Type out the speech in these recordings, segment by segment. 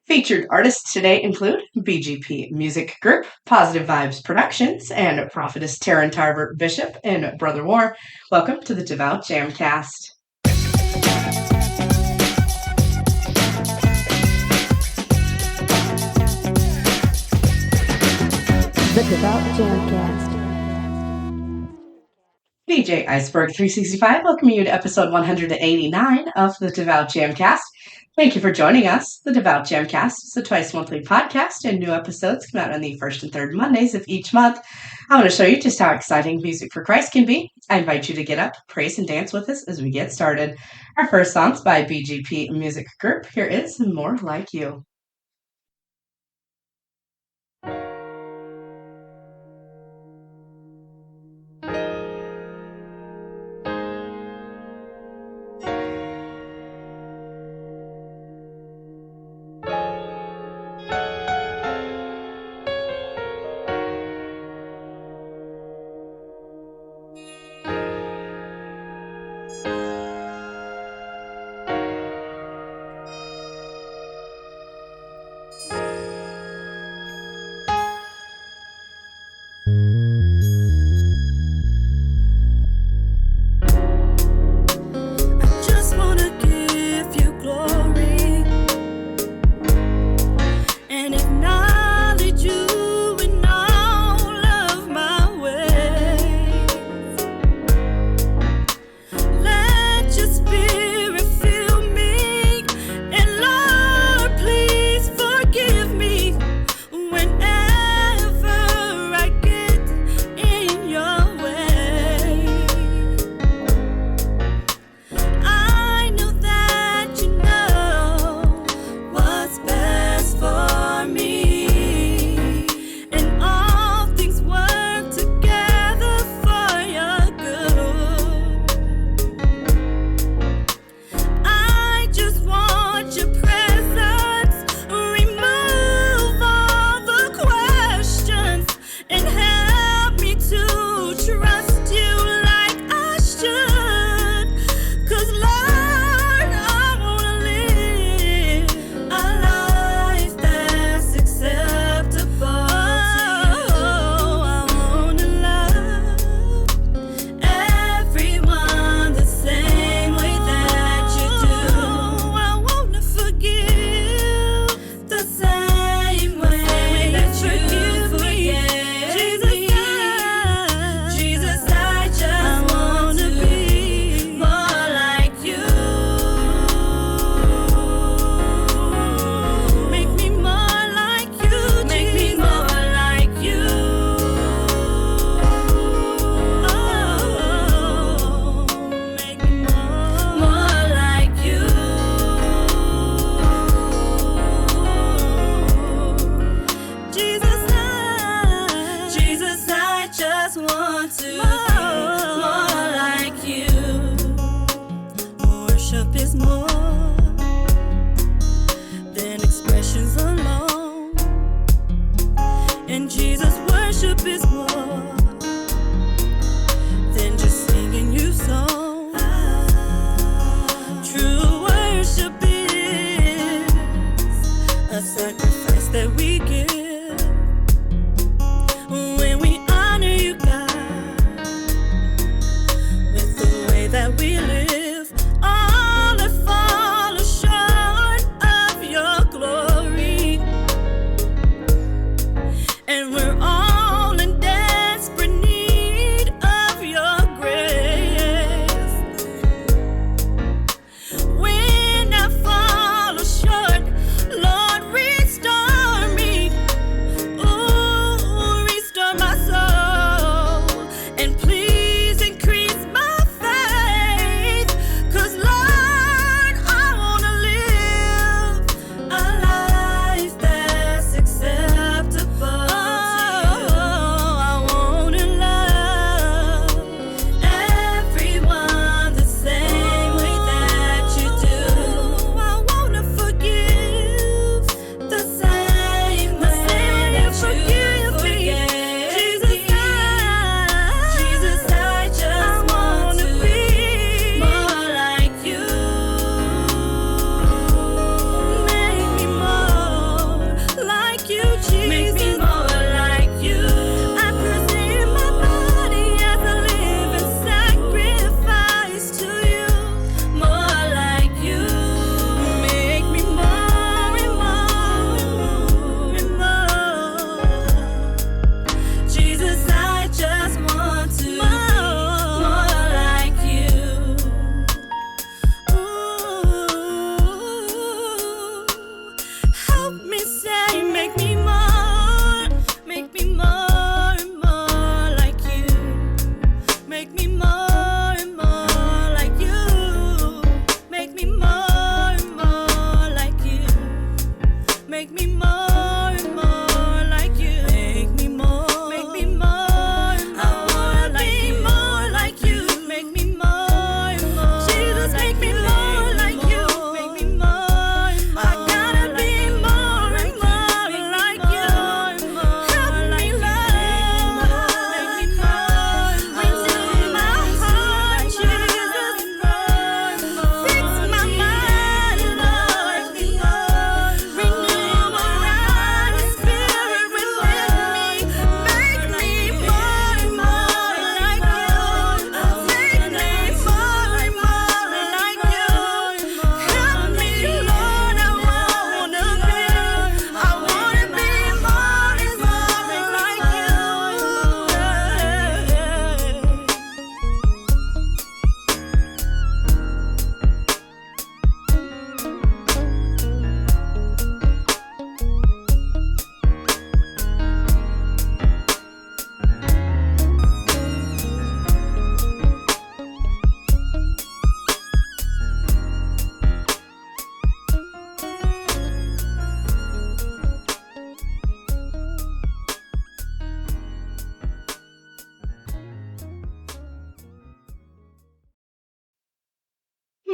Featured artists today include BGP Music Group, Positive Vibez Productions, and Prophetess Taryn Tarver Bishop and Brother War. Welcome to the Devout Jamcast. The Devout Jamcast. DJ Iceberg 365 welcoming you to episode 189 of the Devout Jamcast. Thank you for joining us. The Devout Jamcast is a twice-monthly podcast, and new episodes come out on the first and third Mondays of each month. I want to show you just how exciting music for Christ can be. I invite you to get up, praise, and dance with us as we get started. Our first song's by BGP Music Group. Here is More Like You. When I fall short, Lord, restore me.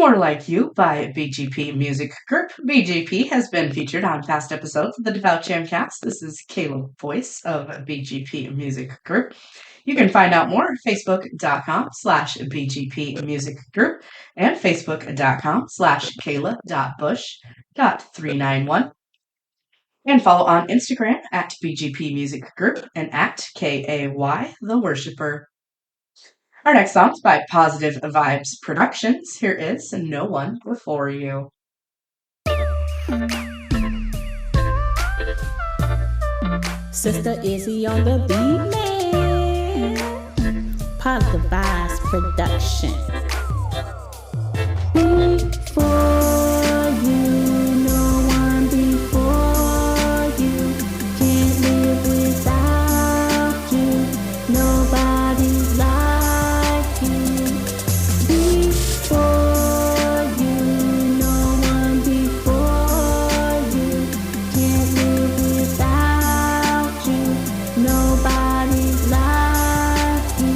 More Like You by BGP Music Group. BGP has been featured on past episodes of the Devout Jamcast. This is Caleb Voice of BGP Music Group. You can find out more at facebook.com/BGP Music Group and facebook.com/Kayla.bush.391. And follow on Instagram at BGP Music Group and at KAY The Worshipper. Our next song is by Positive Vibes Productions. Here is No One Before You. Sister Izzy on the beat, man. Positive Vibes Production. Before you, no one before you. Can't live without you. Nobody's like you. Before you, no one before you. Can't live without you. Nobody's like you.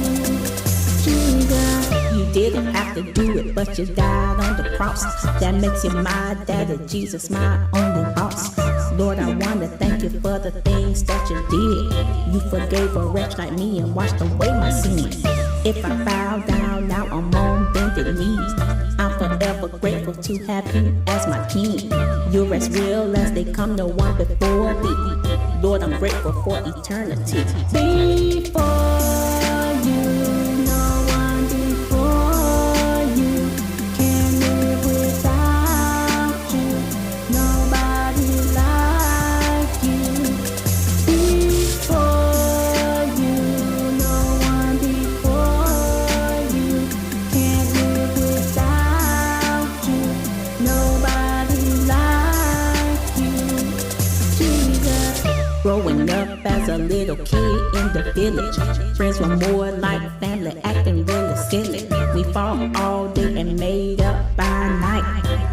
Jesus, you didn't have to do it, but you died on the cross. That makes you my daddy, Jesus, my only boss. Lord, I want to thank you for the things that you did. You forgave a wretch like me and washed away my sins. If I bow down, now I'm on bended knees. I'm forever grateful to have you as my king. You're as real as they come, no one before thee. Lord, I'm grateful for eternity. Before you, no one before you. Can't live without you. Nobody like you. Before you, no one before you. Can't live without you. Nobody like you. Jesus. Growing up as a little kid in the village, friends were more like family, acting really silly. We fought all day and made up by night.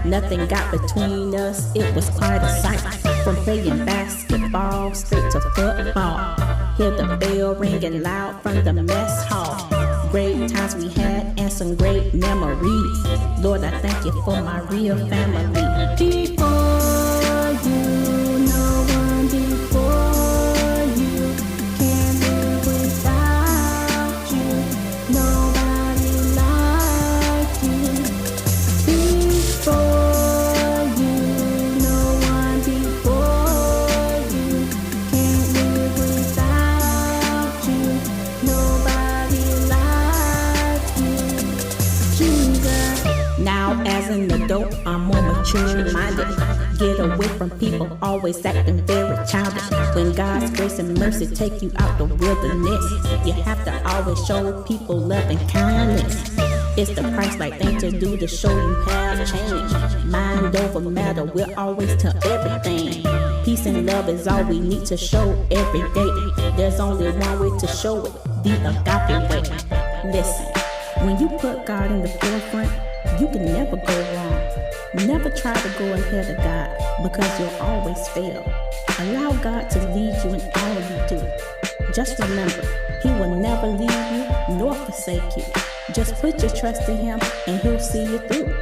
Nothing got between us, it was quite a sight. From playing basketball straight to football, hear the bell ringing loud from the mess hall. Great times we had and some great memories. Lord, I thank you for my real family. Before you, no one before you. Can't live without you. Nobody like you. Before you, no one before you. Can't live without you. Nobody like you. Jesus. Now as an adult, I'm more mature minded. Get away from people always acting very childish. When God's grace and mercy take you out the wilderness, you have to always show people love and kindness. It's the price-like thing to do to show you have changed. Mind over matter, we'll always tell everything. Peace and love is all we need to show every day. There's only one way to show it, the agape way. Listen, when you put God in the forefront, you can never go wrong. Never try to go ahead of God, because you'll always fail. Allow God to lead you in all you do. Just remember, He will never leave you nor forsake you. Just put your trust in Him and He'll see you through.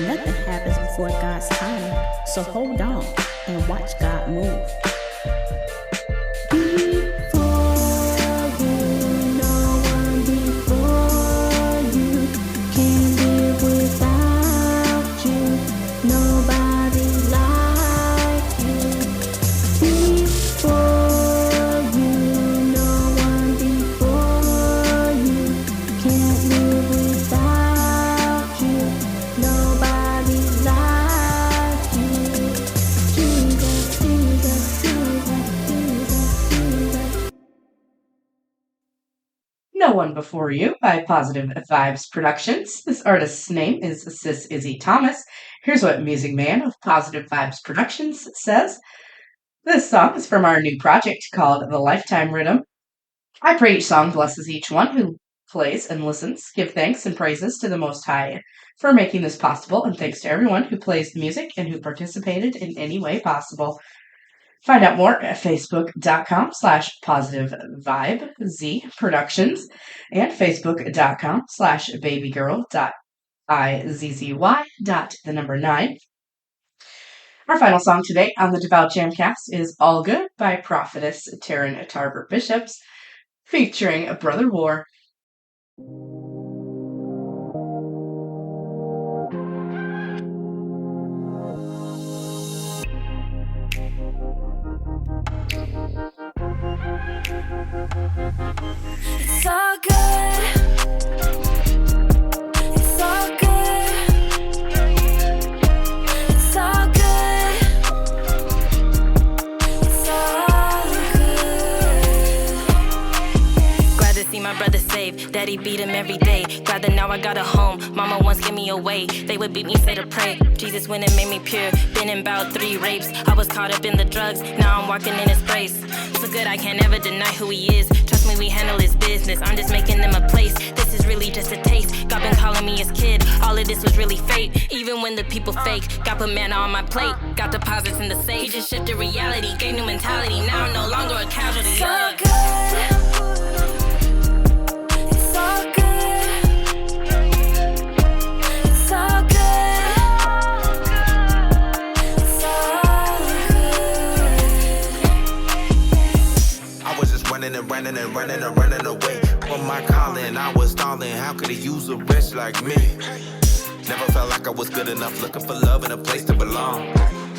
Nothing happens before God's timing, so hold on and watch God move. Before you, no one before you. Can't live without you. Nobody like you. Before you, no one before you. Can't live without you. Nobody like you. Jesus, Jesus, Jesus, Jesus, Jesus. No One Before You by Positive Vibes Productions. This artist's name is Sis Izzy Thomas. Here's what Music Man of Positive Vibes Productions says. This song is from our new project called The Lifetime Rhythm. I pray each song blesses each one who plays and listens. Give thanks and praises to the Most High for making this possible, and thanks to everyone who plays the music and who participated in any way possible. Find out more at facebook.com/positivevibez productions and facebook.com/babygirl.j IZZY.9. Our final song today on the Devout Jamcast is All Good by Prophetess Taryn Tarver Bishops, featuring Brother War. It's all good. It's all good. It's all good. It's all good. Glad to see my brother safe. Daddy beat him every day. Glad that now I got a home. Mama once gave me away. They would beat me, say to pray. Jesus went and made me pure. Been in about 3 rapes. I was caught up in the drugs. Now I'm walking in his grace. So good I can't ever deny who he is. Trust me, we handle his business. I'm just making them a place. This is really just a taste. God been calling me his kid. All of this was really fate. Even when the people fake. God put manna on my plate. Got deposits in the safe. He just shifted reality. Gave new mentality. Now I'm no longer a casualty. It's all good. It's all good. It's all good. It's all good. I was just running and running and running and running away from my calling. I was stalling. How could he use a wretch like me? Never felt like I was good enough, looking for love and a place to belong.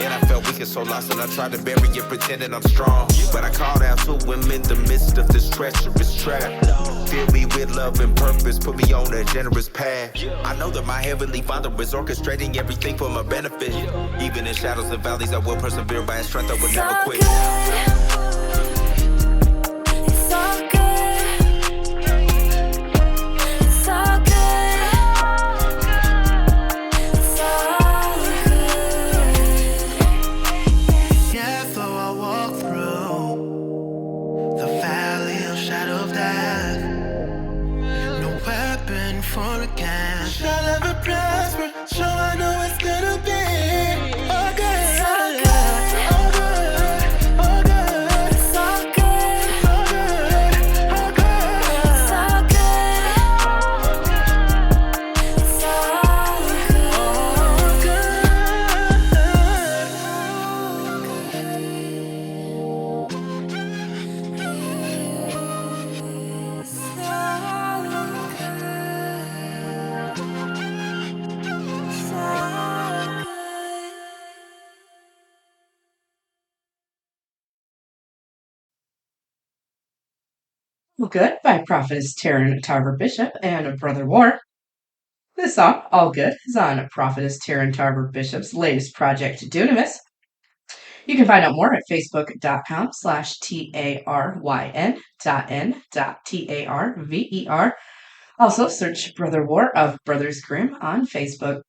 And I felt weak and so lost, and I tried to bury it, pretending I'm strong. But I called out to him in the midst of this treacherous trap. Fill me with love and purpose, put me on a generous path. I know that my heavenly Father is orchestrating everything for my benefit. Even in shadows and valleys, I will persevere by his strength, I will never quit. It's all good. It's all good. It's all good. Yeah, though I walk through the valley of shadow of death, no weapon formed against shall ever prosper. So I know it's gonna be all good. It's all good. All good, all good. It's all good. All good, all good. It's all good. It's all All Good by Prophetess Taryn Tarver Bishop and Brother War. This song, All Good, is on Prophetess Taryn Tarver Bishop's latest project, Dunamis. You can find out more at facebook.com/taryn.n.tarver. Also, search Brother War of Brothers Grimm on Facebook.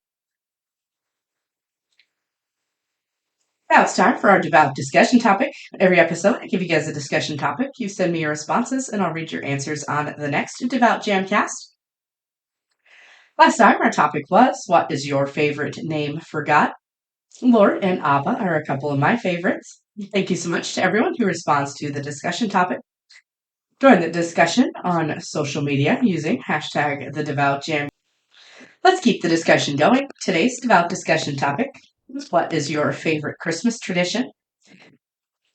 Now it's time for our Devout discussion topic. Every episode, I give you guys a discussion topic. You send me your responses, and I'll read your answers on the next Devout Jamcast. Last time, our topic was, what is your favorite name for God? Lord and Abba are a couple of my favorites. Thank you so much to everyone who responds to the discussion topic. Join the discussion on social media using hashtag #TheDevoutJam. Let's keep the discussion going. Today's Devout discussion topic is, what is your favorite Christmas tradition?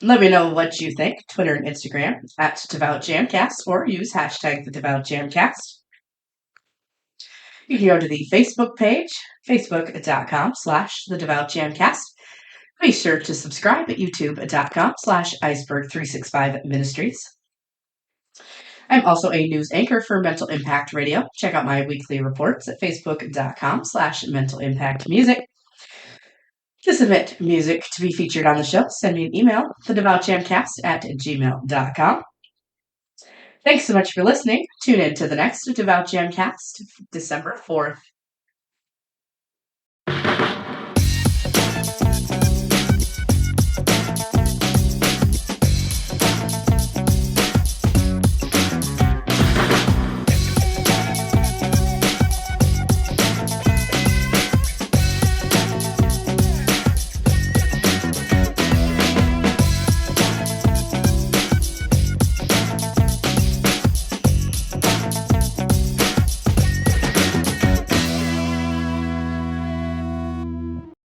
Let me know what you think. Twitter and Instagram at @DevoutJamcast, or use hashtag #TheDevoutJamcast. You can go to the Facebook page, facebook.com/TheDevoutJamcast. Be sure to subscribe at youtube.com/iceberg365 ministries. I'm also a news anchor for Mental Impact Radio. Check out my weekly reports at facebook.com/mentalimpactmusic. To submit music to be featured on the show, send me an email, thedevoutjamcast@gmail.com. Thanks so much for listening. Tune in to the next Devout Jamcast, December 4th.